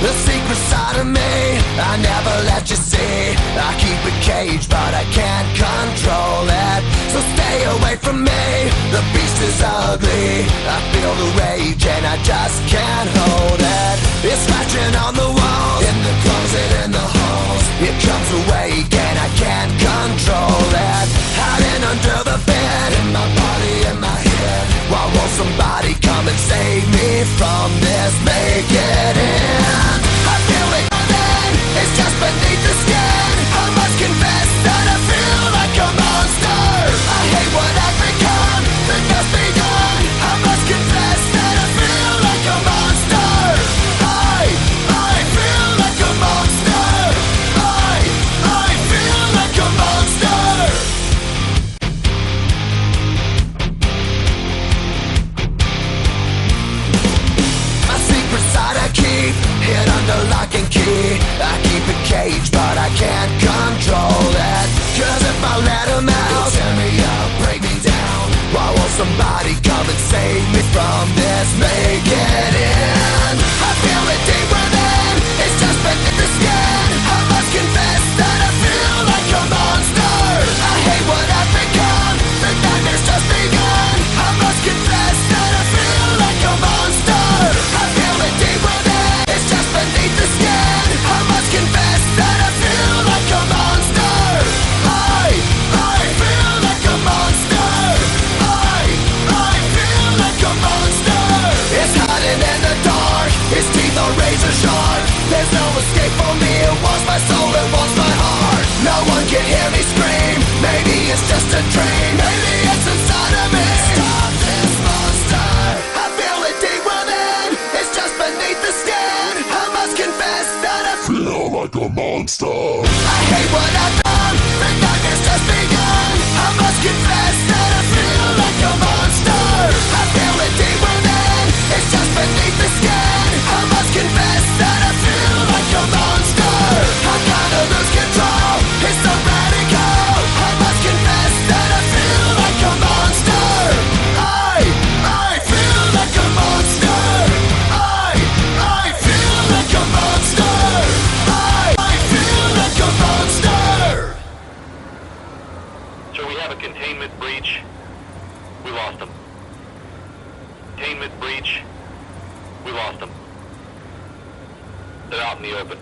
The secret side of me, I never let you see. I keep it caged, but I can't control it. So stay away from me, the beast is ugly. I feel the rage and I just can't hold it. It's scratching on the walls, in the closet, in the halls. It comes awake and I can't control it. Hiding under the bed, in my body, in my head. Why won't somebody come and save me from this? Make it end. I feel it then, it's just beneath the skin. I must confess that I feel like a monster. I hate what I've become, it must be done. I must confess that I feel like a monster. I feel like a monster. I feel like a monster. My secret side I keep hid under lock and key. I keep it caged, but I can't control it. Cause if I let him out, he'll tear me up, break me down. Why won't somebody come and save me from this? Make it end. I feel it deep within, it's just beneath the skin. I must confess that I feel like a monster. I hate what I've become, the nightmare's just begun. I must confess that I feel like a monster. I feel it deep within, it's just beneath the skin. I must confess that I feel like a monster. I feel like a monster. I feel like a monster. It's hiding in the dark, its teeth are razor sharp. There's no escape for me, it wants my soul, it wants my heart. No one can hear me scream, maybe it's just a dream. Maybe it's inside of me. Stop this monster. I feel it deep within, it's just beneath the skin. I must confess that I feel like a monster. I hate what I've done, the nightmare's just begun. I must confess that I feel like a monster. I feel it deep within, it's just beneath the skin. I must confess that I feel like a monster. I kinda lose control, it's so radical. I must confess that I feel like a monster. I feel like a monster. I feel like a monster. I feel like a monster. So we have a containment breach. We lost them. Containment breach. We lost them. They're out in the open.